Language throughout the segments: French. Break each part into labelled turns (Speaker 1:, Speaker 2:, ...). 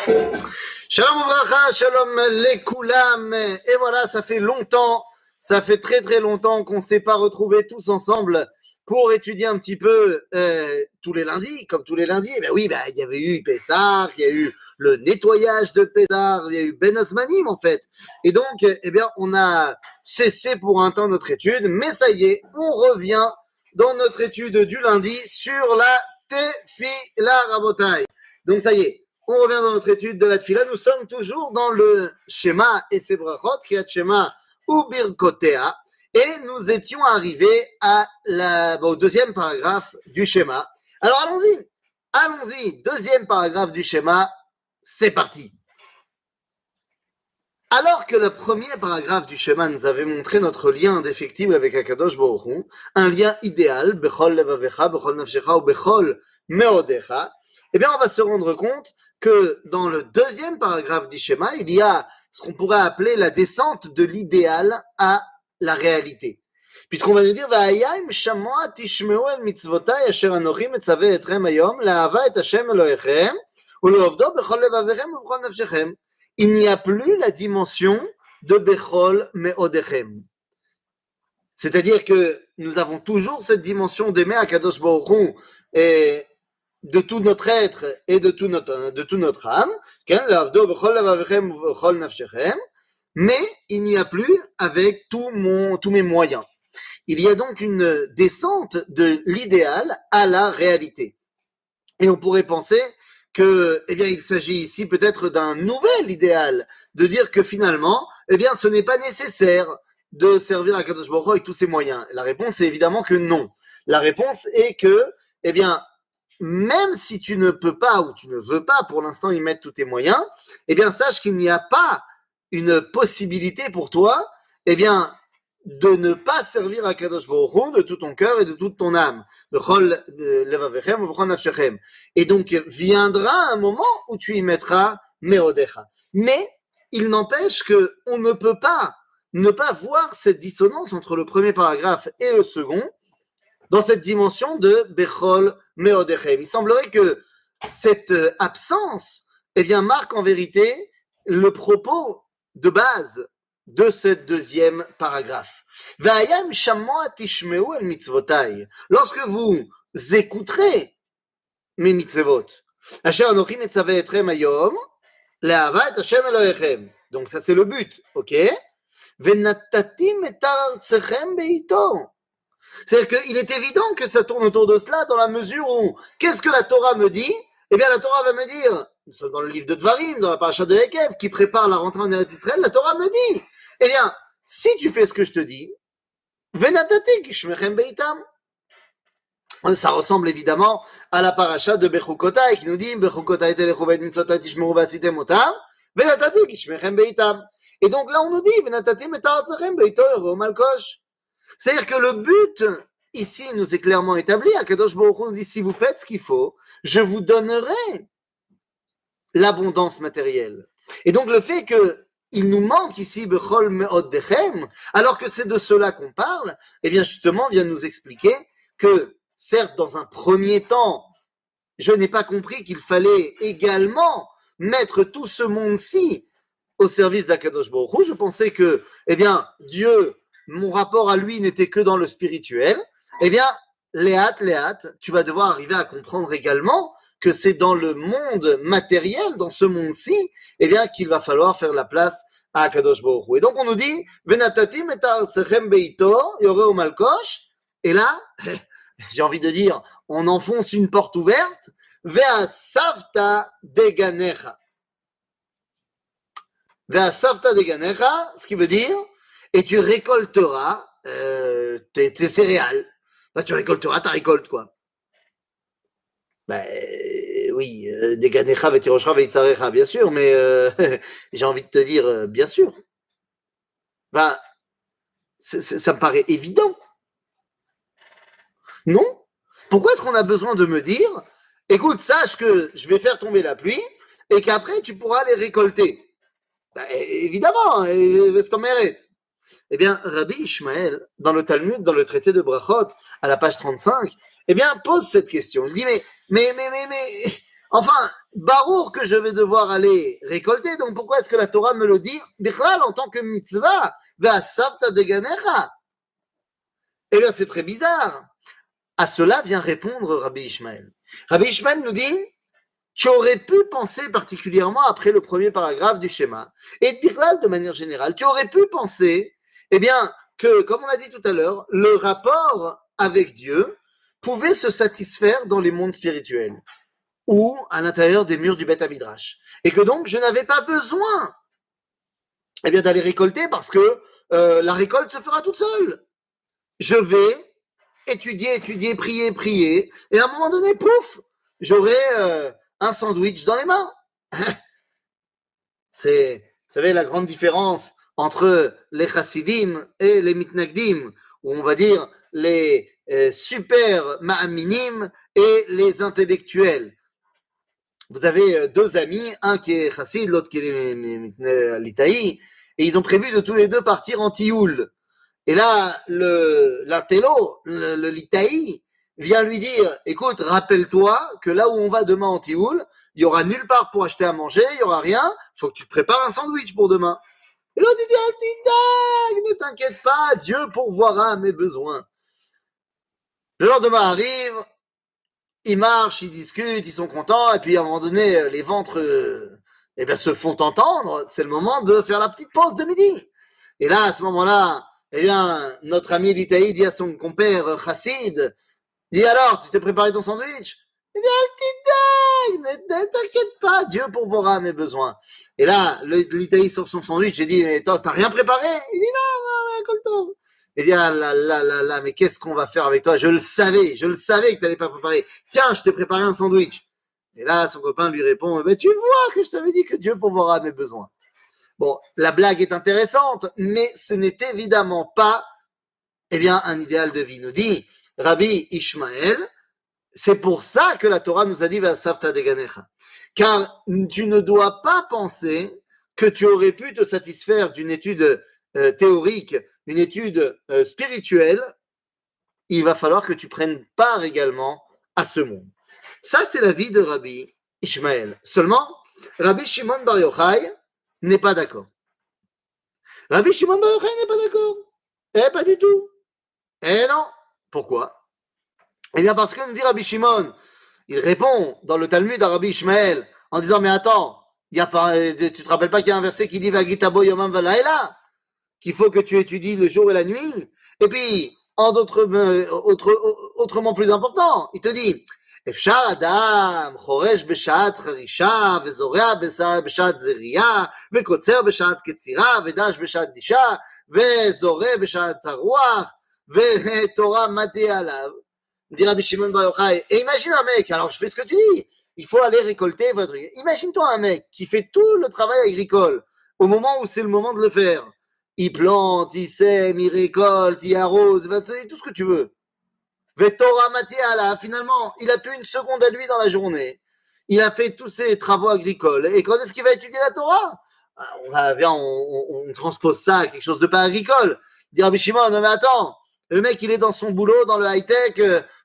Speaker 1: Shalom Ouvracha, Shalom Lekoulam. Et voilà, ça fait longtemps, ça fait très très longtemps qu'on ne s'est pas retrouvés tous ensemble pour étudier un petit peu tous les lundis, comme tous les lundis. Et bien oui, il y avait eu Pessah, il y a eu le nettoyage de Pessah, il y a eu Ben Azmanim en fait. Et donc, eh bien, on a cessé pour un temps notre étude, mais ça y est, on revient dans notre étude du lundi sur la Tefila Rabotai. Donc ça y est. On revient dans notre étude de la Tfila. Nous sommes toujours dans le Shema et ses brachot, Kriyat Shema ou Birkotea. Et nous étions arrivés au deuxième paragraphe du Shema. Alors allons-y. Deuxième paragraphe du Shema, c'est parti. Alors que le premier paragraphe du Shema nous avait montré notre lien indéfectible avec Akadosh Baruch Hu, un lien idéal, Bechol Levavecha, Bechol Nafshecha ou Bechol Meodecha, eh bien on va se rendre compte que dans le deuxième paragraphe du schéma, il y a ce qu'on pourrait appeler la descente de l'idéal à la réalité. Puisqu'on va nous dire, Va'ayim shamoa tishmeu el mitzvotai asher anochi metzaveh etrem hayom la'ava et Hashem Elohechem u'le'ovdo bechol levavechem u'bechol nafshechem. Il n'y a plus la dimension de bechol me'odechem. C'est-à-dire que nous avons toujours cette dimension d'aimer Akadosh Baruch Hu et de tout notre être et de tout notre âme, mais il n'y a plus avec tous mes moyens. Il y a donc une descente de l'idéal à la réalité. Et on pourrait penser que, eh bien, il s'agit ici peut-être d'un nouvel idéal, de dire que finalement, eh bien, ce n'est pas nécessaire de servir à Kadosh Baruch Hu avec tous ses moyens. La réponse est évidemment que non. La réponse est que, eh bien, même si tu ne peux pas ou tu ne veux pas pour l'instant y mettre tous tes moyens, eh bien sache qu'il n'y a pas une possibilité pour toi, eh bien de ne pas servir à Kadosh Baruch Hu de tout ton cœur et de toute ton âme. Et donc viendra un moment où tu y mettras Meodecha. Mais il n'empêche que on ne peut pas ne pas voir cette dissonance entre le premier paragraphe et le second, dans cette dimension de Bechol Meodechem. Il semblerait que cette absence, eh bien, marque en vérité le propos de base de ce deuxième paragraphe. Va'ayam shamoa tishmeu el mitzvotai. Lorsque vous écouterez mes mitzvot, asher anochi metzaveh etrem hayom, le'ava et Hashem Elohechem. Donc ça c'est le but, ok? Ve'natatim et artzechem beito. C'est-à-dire qu'il est évident que ça tourne autour de cela dans la mesure où, qu'est-ce que la Torah me dit? Eh bien, la Torah va me dire, nous sommes dans le livre de Dvarim, dans la paracha de Hekev, qui prépare la rentrée en Eretz Israël, la Torah me dit, eh bien, si tu fais ce que je te dis, venatati kishmechem beitam. Ça ressemble évidemment à la paracha de Bechukotai, qui nous dit, Bechukotai telechu veit mitzvotai tishmeru v'asitem otam, venatati kishmechem beitam. Et donc là, on nous dit, venatati metarzachem beito yoro malkosh. C'est-à-dire que le but, ici, nous est clairement établi. Akadosh Baruch Hu nous dit, si vous faites ce qu'il faut, je vous donnerai l'abondance matérielle. Et donc, le fait qu'il nous manque ici, Bechol Me'odechem, alors que c'est de cela qu'on parle, eh bien, justement, vient nous expliquer que, certes, dans un premier temps, je n'ai pas compris qu'il fallait également mettre tout ce monde-ci au service d'Akadosh Baruch Hu. Je pensais que, eh bien, Dieu, mon rapport à lui n'était que dans le spirituel, eh bien, Léat, tu vas devoir arriver à comprendre également que c'est dans le monde matériel, dans ce monde-ci, eh bien, qu'il va falloir faire la place à Akadosh Baruch Hu. Et donc, on nous dit, Venatatim et artzechem beito, yoreo malkosh, et là, j'ai envie de dire, on enfonce une porte ouverte, ve'asavta deganecha. Ve'asavta deganecha, ce qui veut dire, et tu récolteras tes céréales. Bah, tu récolteras ta récolte, quoi. Ben oui, des ganecha, vetiroshra, veitzarecha, bien sûr, mais j'ai envie de te dire, bien sûr. Ben, ça me paraît évident. Non? Pourquoi est-ce qu'on a besoin de me dire, écoute, sache que je vais faire tomber la pluie et qu'après tu pourras les récolter? Ben, évidemment, c'est ton mérite. Eh bien, Rabbi Ishmael, dans le Talmud, dans le traité de Brachot, à la page 35, eh bien, pose cette question. Il dit, mais, Enfin, barour que je vais devoir aller récolter, donc pourquoi est-ce que la Torah me le dit, Bichlal, en tant que mitzvah, ve'asavta deganecha? Eh bien, c'est très bizarre. À cela vient répondre Rabbi Ishmael. Rabbi Ishmael nous dit, tu aurais pu penser particulièrement après le premier paragraphe du schéma, et Bichlal de manière générale, tu aurais pu penser, eh bien, que, comme on l'a dit tout à l'heure, le rapport avec Dieu pouvait se satisfaire dans les mondes spirituels ou à l'intérieur des murs du Beth Midrash. Et que donc, je n'avais pas besoin eh bien, d'aller récolter parce que la récolte se fera toute seule. Je vais étudier, prier, et à un moment donné, pouf, j'aurai un sandwich dans les mains. C'est, vous savez, la grande différence entre les chassidim et les mitnagdim, ou on va dire les super ma'aminim et les intellectuels. Vous avez deux amis, un qui est chassid, l'autre qui est litaï, et ils ont prévu de tous les deux partir en tioul. Et là, l'intello, le litaï, vient lui dire, écoute, rappelle-toi que là où on va demain en tioul, il y aura nulle part pour acheter à manger, il y aura rien, il faut que tu te prépares un sandwich pour demain. Et l'autre il dit, Altindag, ne t'inquiète pas, Dieu pourvoira à mes besoins. Le lendemain arrive, ils marchent, ils discutent, ils sont contents, et puis à un moment donné, les ventres eh bien, se font entendre, c'est le moment de faire la petite pause de midi. Et là, à ce moment-là, eh bien, notre ami l'Itaï dit à son compère Chassid, dit alors, tu t'es préparé ton sandwich? Il dit, ne t'inquiète pas, Dieu pourvoira à mes besoins. Et là, l'Itaï sort son sandwich et dit, mais t'as rien préparé? Il dit, non, Colton. Il dit, ah là, mais qu'est-ce qu'on va faire avec toi? Je le savais que t'allais pas préparer. Tiens, je t'ai préparé un sandwich. Et là, son copain lui répond, tu vois que je t'avais dit que Dieu pourvoira à mes besoins. Bon, la blague est intéressante, mais ce n'est évidemment pas, eh bien, un idéal de vie. Nous dit Rabbi Ishmael, c'est pour ça que la Torah nous a dit Vasavta deganecha. Car tu ne dois pas penser que tu aurais pu te satisfaire d'une étude théorique, une étude spirituelle. Il va falloir que tu prennes part également à ce monde. Ça, c'est la vie de Rabbi Ishmael. Seulement, Rabbi Shimon Bar Yochai n'est pas d'accord. Rabbi Shimon Bar Yochai n'est pas d'accord. Eh, pas du tout. Eh non. Pourquoi? Eh bien, parce que nous dit Rabbi Shimon, il répond dans le Talmud à Rabbi Ishmael en disant, mais attends, tu te rappelles pas qu'il y a un verset qui dit Vagitabo Yomam Valaila, qu'il faut que tu étudies le jour et la nuit? Et puis, autrement plus important, il te dit, אפשר אדם חורש בשעת חרישה וזורע בשעת זריעה וקוצר בשעת קצירה ודש בשעת דישה וזורע בשעת הרוח ותורה מתי עליו. Dit Rabbi Shimon Bar Yochai, et imagine un mec, alors je fais ce que tu dis, il faut aller récolter votre... Imagine-toi un mec qui fait tout le travail agricole au moment où c'est le moment de le faire. Il plante, il sème, il récolte, il arrose, tout ce que tu veux. Vetora Matiala, finalement, il a plus une seconde à lui dans la journée. Il a fait tous ses travaux agricoles. Et quand est-ce qu'il va étudier la Torah? On transpose ça à quelque chose de pas agricole. Dit Rabbi Shimon, non mais attends, le mec il est dans son boulot, dans le high-tech,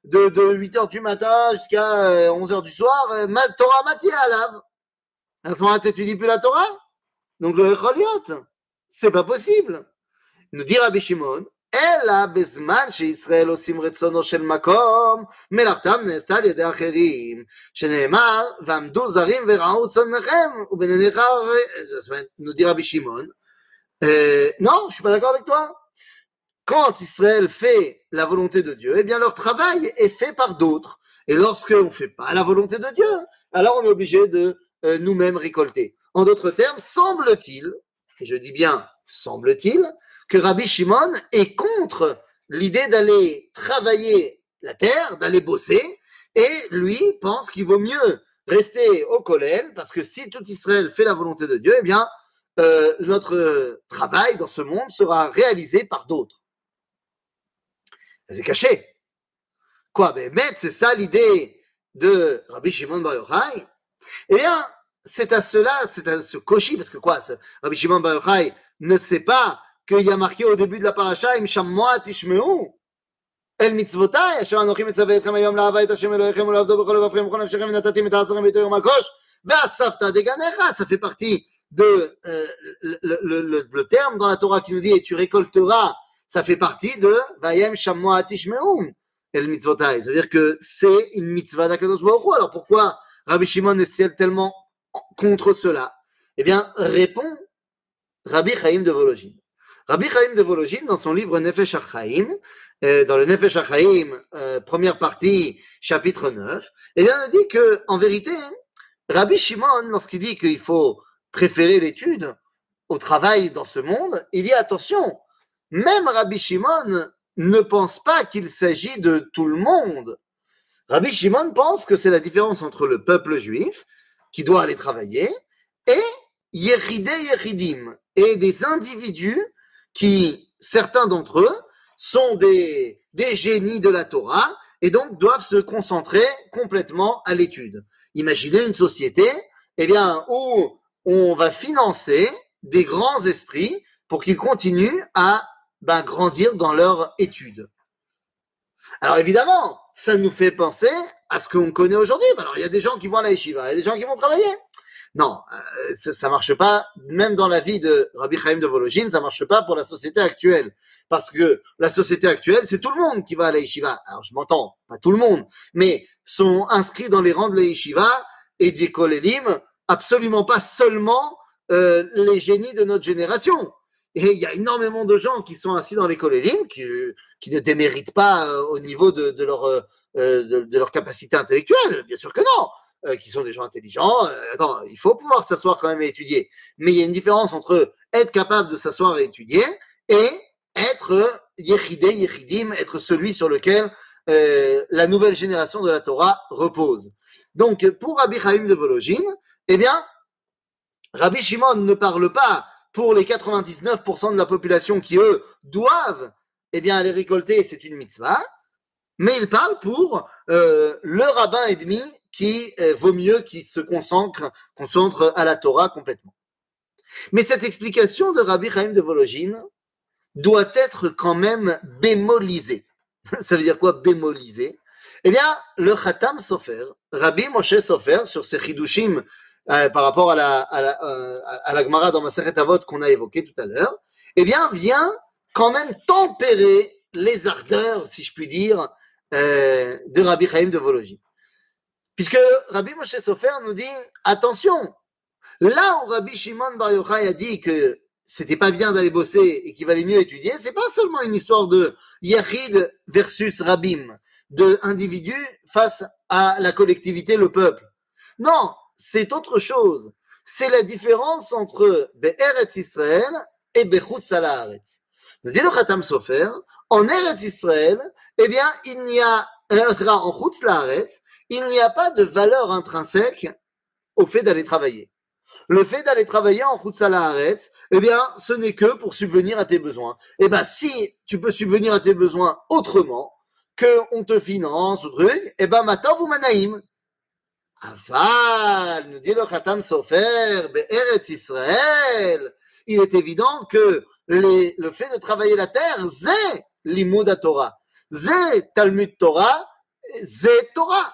Speaker 1: de 8h du matin jusqu'à 11h du soir, Torah Matiala. À ce moment-là, tu n'étudies plus la Torah? Donc le Echoliot, c'est pas possible. Nous dit Rabbi Shimon, אלא בזמן שישראל עושים רצונו של מקום, מלאכתם נעשתה על ידי אחרים, שנאמר, ועמדו זרים וראו צונכם, ובעיניך, nous dit Rabbi Shimon, non, je suis pas d'accord avec toi. Quand Israël fait la volonté de Dieu, eh bien leur travail est fait par d'autres. Et lorsque on ne fait pas la volonté de Dieu, alors on est obligé de nous-mêmes récolter. En d'autres termes, semble-t-il, et je dis bien semble-t-il, que Rabbi Shimon est contre l'idée d'aller travailler la terre, d'aller bosser, et lui pense qu'il vaut mieux rester au Kollel, parce que si tout Israël fait la volonté de Dieu, eh bien, notre travail dans ce monde sera réalisé par d'autres. C'est caché. Quoi, mais c'est ça l'idée de Rabbi Shimon Bar Yochai? Eh bien, c'est à ce koshi, parce que quoi, Rabbi Shimon Bar Yochai ne sait pas qu'il y a marqué au début de la paracha, Im Shammoa Tishmeu. אל מצוותיי, אשר אנוכי מצווה אתכם היום לאהבה את השם אלוהיכם ולעבדו בכל לבבכם ובכל נפשכם ונתתם את העצרים ביתו יום הקוש ואספת דגניך. Ça fait partie de le terme dans la Torah qui nous dit et tu récolteras, ça fait partie de vayem shammoa tishmeum el mitzvotai, c'est-à-dire que c'est une mitzvah d'Akadosh Baruch Hu. Alors pourquoi Rabbi Shimon est tellement contre cela? Eh bien, répond Rabbi Chaim de Volojin. Rabbi Chaim de Volojin, dans son livre Nefesh HaChaim, dans le Nefesh HaChaim, première partie, chapitre 9, eh bien, il dit que, en vérité, Rabbi Shimon, lorsqu'il dit qu'il faut préférer l'étude au travail dans ce monde, il dit attention, même Rabbi Shimon ne pense pas qu'il s'agit de tout le monde. Rabbi Shimon pense que c'est la différence entre le peuple juif, qui doit aller travailler, et Yechidei Yechidim, et des individus qui, certains d'entre eux, sont des génies de la Torah, et donc doivent se concentrer complètement à l'étude. Imaginez une société, eh bien, où on va financer des grands esprits pour qu'ils continuent à grandir dans leur étude. Alors évidemment, ça nous fait penser à ce qu'on connaît aujourd'hui. Alors il y a des gens qui vont à la yeshiva, il y a des gens qui vont travailler. Non, ça marche pas, même dans la vie de Rabbi Chaim de Volojin, ça marche pas pour la société actuelle. Parce que la société actuelle, c'est tout le monde qui va à la yeshiva. Alors je m'entends, pas tout le monde, mais sont inscrits dans les rangs de la yeshiva et des kolélim, absolument pas seulement les génies de notre génération. Et il y a énormément de gens qui sont assis dans les kolélim qui ne déméritent pas au niveau de leur capacité intellectuelle. Bien sûr que non. Qui sont des gens intelligents. Attends, il faut pouvoir s'asseoir quand même et étudier. Mais il y a une différence entre être capable de s'asseoir et étudier et être Yechidei Yechidim, être celui sur lequel la nouvelle génération de la Torah repose. Donc, pour Rabbi Chaim de Volojin, eh bien, Rabbi Shimon ne parle pas pour les 99% de la population qui, eux, doivent eh bien, aller récolter, c'est une mitzvah, mais il parle pour le rabbin et demi qui vaut mieux qu'il se concentre à la Torah complètement. Mais cette explication de Rabbi Chaim de Volojin doit être quand même bémolisée. Ça veut dire quoi, bémolisée? Eh bien, le Khatam Sofer, Rabbi Moshe Sofer, sur ses chidushim par rapport à la Gemara dans Masechet Avot qu'on a évoqué tout à l'heure, eh bien, vient quand même tempérer les ardeurs, si je puis dire, de Rabbi Chaim de Volojin. Puisque Rabbi Moshe Sofer nous dit, attention, là où Rabbi Shimon Bar Yochai a dit que c'était pas bien d'aller bosser et qu'il valait mieux étudier, c'est pas seulement une histoire de Yachid versus Rabbim, de individus face à la collectivité, le peuple. Non, c'est autre chose. C'est la différence entre Be'eretz Israël et Bechutz Haaretz. Nous dit le Khatam Sofer, en Eretz Israël, eh bien, il n'y a, en Chutz Haaretz, il n'y a pas de valeur intrinsèque au fait d'aller travailler. Le fait d'aller travailler en Chutz Haaretz, eh bien, ce n'est que pour subvenir à tes besoins. Eh bien, si tu peux subvenir à tes besoins autrement, qu'on te finance ou truc, eh bien, matov ou manaïm. Aval, nous dit le Khatam Sofer, Be'eretz Israël, il est évident que le fait de travailler la terre, c'est l'imoud Torah, c'est Talmud Torah, c'est Torah.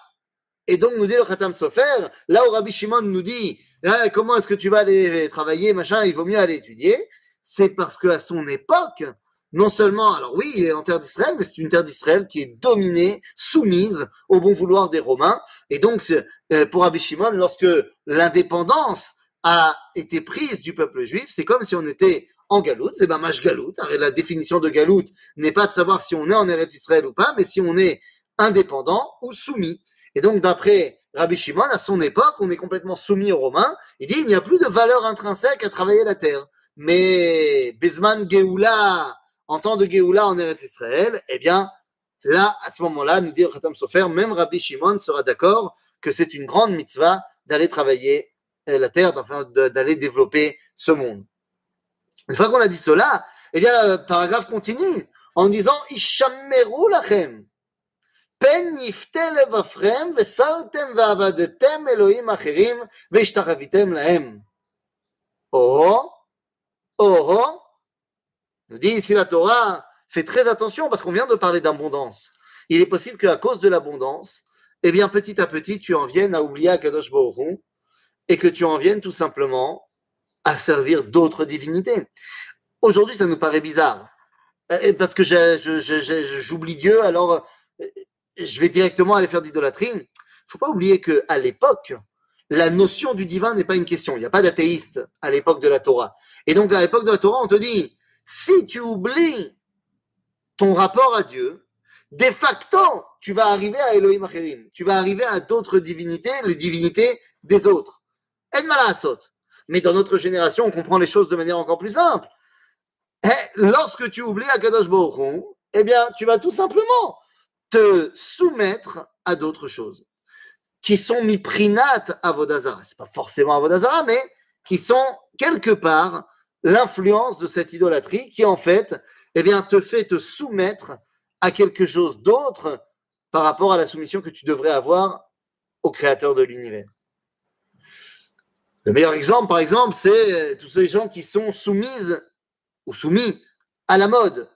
Speaker 1: Et donc, nous dit le Khatam Sofer, là où Rabbi Shimon nous dit, ah, comment est-ce que tu vas aller travailler, machin, il vaut mieux aller étudier, c'est parce qu'à son époque, non seulement, alors oui, il est en terre d'Israël, mais c'est une terre d'Israël qui est dominée, soumise au bon vouloir des Romains. Et donc, pour Rabbi Shimon, lorsque l'indépendance a été prise du peuple juif, c'est comme si on était en galoute, c'est mash galoute. La définition de galoute n'est pas de savoir si on est en Eretz Israël ou pas, mais si on est indépendant ou soumis. Et donc, d'après Rabbi Shimon, à son époque, on est complètement soumis aux Romains. Il dit, il n'y a plus de valeur intrinsèque à travailler la terre. Mais Bezman Geoula, en temps de Geoula en Eretz Israël, eh bien, là, à ce moment-là, nous dit Khatam Sofer, même Rabbi Shimon sera d'accord que c'est une grande mitzvah d'aller travailler la terre, d'aller développer ce monde. Une fois qu'on a dit cela, eh bien, le paragraphe continue en disant Ishammeru lachem. פן יפתה לבבכם וסרתם ועבדתם אלוהים אחרים והשתחוויתם להם. Oh, nous dit ici la Torah, fais très attention parce qu'on vient de parler d'abondance. Il est possible qu'à cause de l'abondance, eh bien, petit à petit, tu en viennes à oublier Akadosh Baruch Hu et que tu en viennes tout simplement à servir d'autres divinités. Aujourd'hui, ça nous paraît bizarre parce que j'oublie Dieu, alors je vais directement aller faire d'idolâtrie. Il ne faut pas oublier qu'à l'époque, la notion du divin n'est pas une question. Il n'y a pas d'athéiste à l'époque de la Torah. Et donc, à l'époque de la Torah, on te dit, si tu oublies ton rapport à Dieu, de facto, tu vas arriver à Elohim Acherim. Tu vas arriver à d'autres divinités, les divinités des autres. En malasot. Mais dans notre génération, on comprend les choses de manière encore plus simple. Lorsque tu oublies Akadosh Baruch Hu, eh bien, tu vas tout simplement te soumettre à d'autres choses qui sont miprinat avodazara. C'est pas forcément avodazara, mais qui sont quelque part l'influence de cette idolâtrie qui, en fait, eh bien, te fait te soumettre à quelque chose d'autre par rapport à la soumission que tu devrais avoir au créateur de l'univers. Le meilleur exemple, par exemple, c'est tous ces gens qui sont soumis à la mode.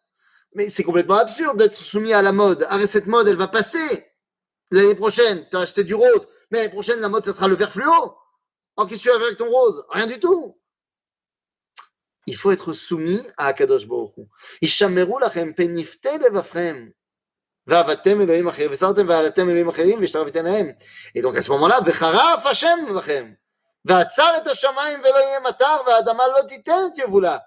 Speaker 1: Mais c'est complètement absurde d'être soumis à la mode. Arrête, cette mode, elle va passer. L'année prochaine, tu as acheté du rose, mais l'année prochaine, la mode, ça sera le vert fluo. Alors, qu'est-ce que tu as fait avec ton rose? Rien du tout. Il faut être soumis à Akadosh Baruch Hu. Ishameru lachem penifte levafrem. Va'avatem Elohim acherim, v'sartem va'alatem Elohim acherim, v'shtarvitem lahem. Et donc, à ce moment-là, v'charaf Hashem lachem. V'atzar et hashamayim ve'lo yeh matar, v'adama lo titen et yevula.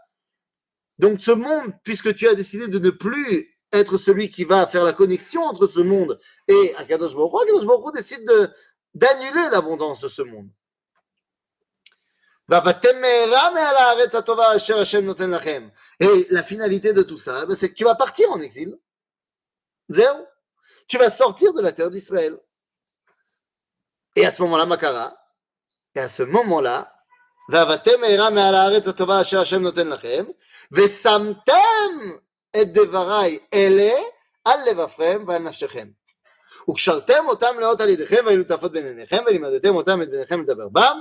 Speaker 1: Donc, ce monde, puisque tu as décidé de ne plus être celui qui va faire la connexion entre ce monde et Akadosh Baruch Hu, Akadosh Baruch Hu décide d'annuler l'abondance de ce monde. Et la finalité de tout ça, c'est que tu vas partir en exil. Zéro. Tu vas sortir de la terre d'Israël. Et à ce moment-là, Makara, et à ce moment-là, ושמתם את דבריי אלה על לבבכם ועל נפשכם. וקשרתם אותם לאות על ידיכם והיו לטפות בין עיניכם ולימדתם אותם את בניכם לדבר בם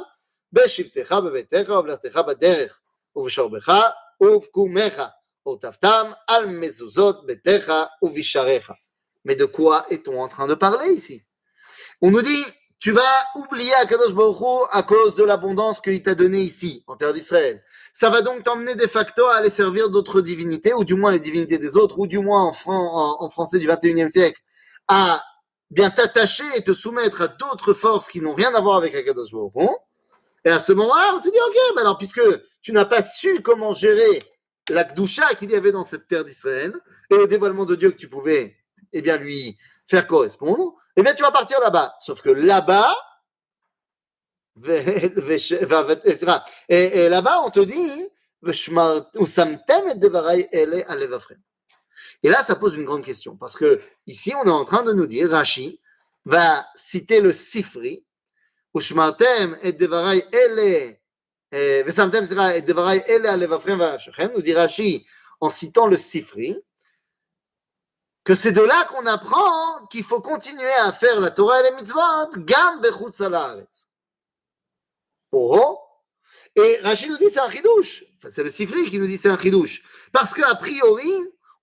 Speaker 1: בשבתך בביתך ובלכתך בדרך ובשורבך ובקומך וכתבתם על מזוזות ביתך ובשעריך. Mais de quoi est-on en train de parler ici? On nous dit, tu vas oublier Akadosh Baruch Hu à cause de l'abondance qu'il t'a donnée ici, en terre d'Israël. Ça va donc t'emmener de facto à aller servir d'autres divinités, ou du moins les divinités des autres, ou du moins en français du 21e siècle, à bien t'attacher et te soumettre à d'autres forces qui n'ont rien à voir avec Akadosh Baruch Hu. Et à ce moment-là, on te dit, ok, alors puisque tu n'as pas su comment gérer la Kdusha qu'il y avait dans cette terre d'Israël, et le dévoilement de Dieu que tu pouvais, eh bien, lui faire correspondre, eh bien, tu vas partir là-bas. Sauf que là-bas, et là-bas, on te dit, et là, ça pose une grande question. Parce que ici, on est en train de nous dire, Rashi va citer le Sifri, nous dit Rashi en citant le Sifri, que c'est de là qu'on apprend qu'il faut continuer à faire la Torah et les mitzvot, gam bechutz haaretz. Oh, et Rashi nous dit c'est un chidouche. Enfin, c'est le Sifri qui nous dit c'est un chidouche. Parce qu'a priori,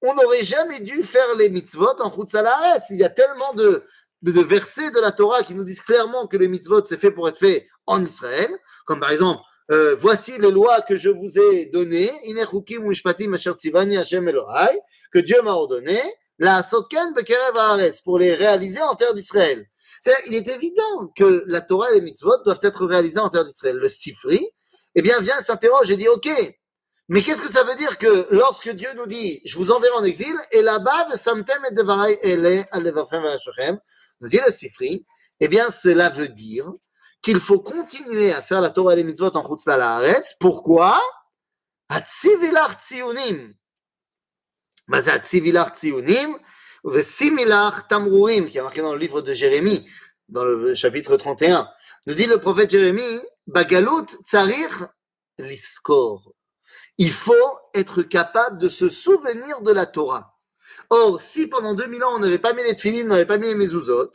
Speaker 1: on n'aurait jamais dû faire les mitzvot en chutz haaretz. Il y a tellement de versets de la Torah qui nous disent clairement que les mitzvot c'est fait pour être fait en Israël. Comme par exemple, voici les lois que je vous ai données, que Dieu m'a ordonné. La Sotken Bekerev Haaretz, pour les réaliser en terre d'Israël. Il est évident que la Torah et les mitzvot doivent être réalisés en terre d'Israël. Le Sifri, eh bien, vient s'interroge et dit, ok, mais qu'est-ce que ça veut dire que lorsque Dieu nous dit, je vous enverrai en exil, et là-bas, Vesamtem et Devarai Ele, Alevafrem Vashachem, nous dit le Sifri, eh bien, cela veut dire qu'il faut continuer à faire la Torah et les mitzvot en Chutz Haaretz. Pourquoi? Hatzivilach Tzionim. Mazat Sivilach Tzionim, Vesimilach Tamruim, qui est marqué dans le livre de Jérémie, dans le chapitre 31. Nous dit le prophète Jérémie, Bagalut Tsarich Liskor. Il faut être capable de se souvenir de la Torah. Or, si pendant 2000 ans on n'avait pas mis les tefilines, on n'avait pas mis les mezuzot,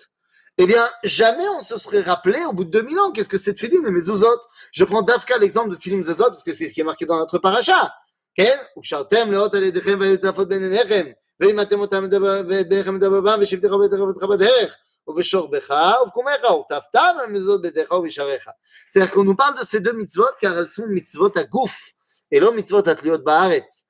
Speaker 1: eh bien, jamais on se serait rappelé au bout de 2000 ans qu'est-ce que c'est tefilin et mezuzot. Je prends d'Afka l'exemple de tefilin mezuzot parce que c'est ce qui est marqué dans notre paracha. כן? וקשרתם לאות על ידיכם והיו לטפות בין עיניכם ואם אתם אותם ואת בניכם מדבר בם, ושבתך ובתך בדרך, ובשוכבך ובקומך, וכתבתם על מזוזות בידיך ובשעריך. C'est-à-dire qu'on nous parle de ces deux mitzvot car elles sont mitzvot à gouf et non mitzvot à tliot baaretz.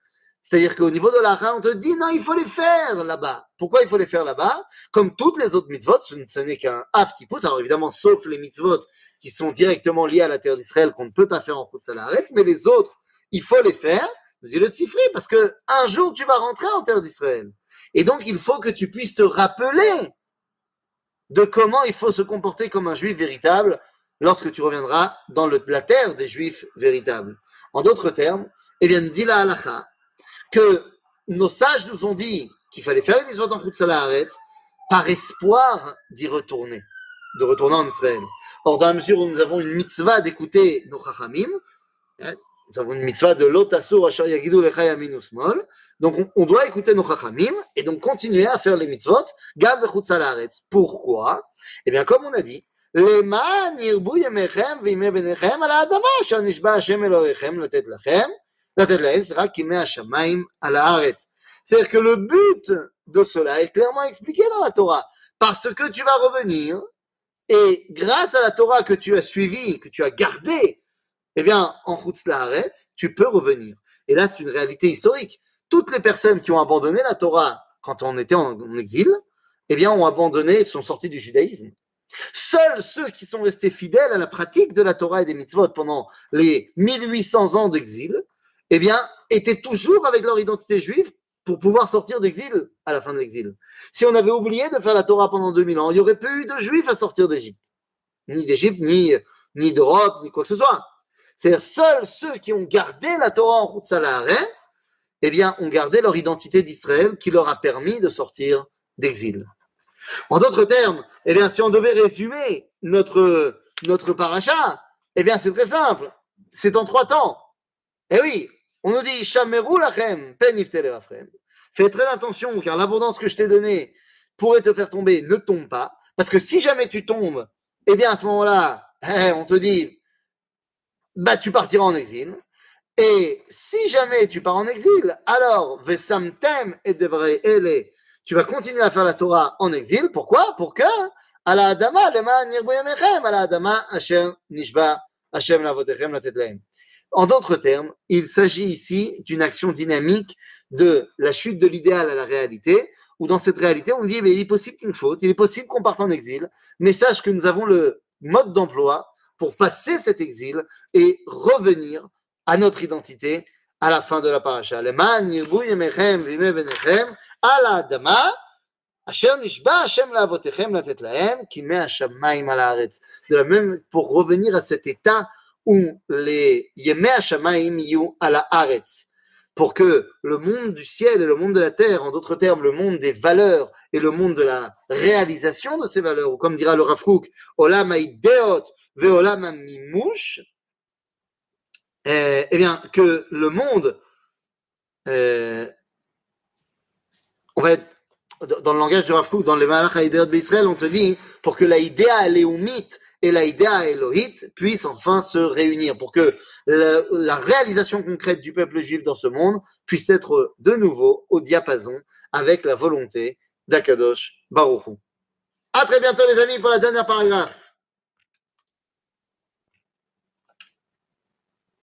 Speaker 1: C'est-à-dire qu'au niveau de l'Acha, on te dit non, il faut les faire là-bas. Pourquoi il faut les faire là-bas? Comme toutes les autres mitzvot, ce n'est qu'un aftipus, alors évidemment, sauf les mitzvot qui sont directement liés à la terre d'Israël, qu'on ne peut pas faire en Chutz La'aretz, mais les autres, il faut les faire, nous dit le Sifri, parce que un jour tu vas rentrer en terre d'Israël. Et donc, il faut que tu puisses te rappeler de comment il faut se comporter comme un juif véritable lorsque tu reviendras dans la terre des juifs véritables. En d'autres termes, eh bien, nous dit la halacha que nos sages nous ont dit qu'il fallait faire les mitzvot en Chutz La'aretz par espoir d'y retourner, de retourner en Israël. Or, dans la mesure où nous avons une mitzvah d'écouter nos chachamim, nous avons une mitzvah de lot asur asher yagidu lecha yamin usmol, donc on doit écouter nos chachamim et donc continuer à faire les mitzvot gam bechutz la'aretz. Pourquoi? Eh bien, comme on a dit, leman yirbu yemechem v'yimei benechem al ha'adama asher nishba Hashem Elohechem latet lahem sera kimei hashamayim al haaretz. C'est-à-dire que le but de cela est clairement expliqué dans la Torah, parce que tu vas revenir et grâce à la Torah que tu as suivie, que tu as gardée, eh bien, en Chutz La'aretz, tu peux revenir. Et là, c'est une réalité historique. Toutes les personnes qui ont abandonné la Torah quand on était en exil, eh bien, ont abandonné, sont sortis du judaïsme. Seuls ceux qui sont restés fidèles à la pratique de la Torah et des mitzvot pendant les 1800 ans d'exil, eh bien, étaient toujours avec leur identité juive pour pouvoir sortir d'exil à la fin de l'exil. Si on avait oublié de faire la Torah pendant 2000 ans, il n'y aurait plus eu de juifs à sortir d'Égypte. Ni d'Égypte, ni d'Europe, ni quoi que ce soit. C'est-à-dire, seuls ceux qui ont gardé la Torah en Chutz La'aretz, eh bien, ont gardé leur identité d'Israël qui leur a permis de sortir d'exil. En d'autres termes, eh bien, si on devait résumer notre paracha, eh bien, c'est très simple. C'est en 3 temps. Eh oui, on nous dit, Shameru lachem, pen yifteh levavchem. Fais très attention, car l'abondance que je t'ai donnée pourrait te faire tomber, ne tombe pas. Parce que si jamais tu tombes, eh bien, à ce moment-là, on te dit, bah, tu partiras en exil. Et si jamais tu pars en exil, alors, Vesamtem et Devrei Ele, tu vas continuer à faire la Torah en exil. Pourquoi? Pour que, ala Adama, leman yirbu yemechem, ala Adama, asher nishba, Hashem lavotechem latet lahem. En d'autres termes, il s'agit ici d'une action dynamique de la chute de l'idéal à la réalité, où dans cette réalité, on dit, mais il est possible qu'une faute, il est possible qu'on parte en exil, mais sache que nous avons le mode d'emploi pour passer cet exil et revenir à notre identité à la fin de la paracha. Leman yirbu yemechem v'yimei benechem al ha'adama asher nishba Hashem la'avotechem latet lahem kimei hashamayim al haaretz. De la même, pour revenir à cet état où les yemei hashamayim yu al haaretz, pour que le monde du ciel et le monde de la terre, en d'autres termes, le monde des valeurs et le monde de la réalisation de ces valeurs, ou comme dira le Rav Kook, olam haideot ve'olam hamimush, eh bien, que le monde, on va être, dans le langage du Rav Kook, dans les Malach HaIdeot d'Israël, on te dit, pour que la idéa léoumite et la idéa élohite puissent enfin se réunir, pour que la réalisation concrète du peuple juif dans ce monde puisse être de nouveau au diapason avec la volonté d'Akadosh Baruch Hu. À très bientôt les amis pour la dernière paragraphe.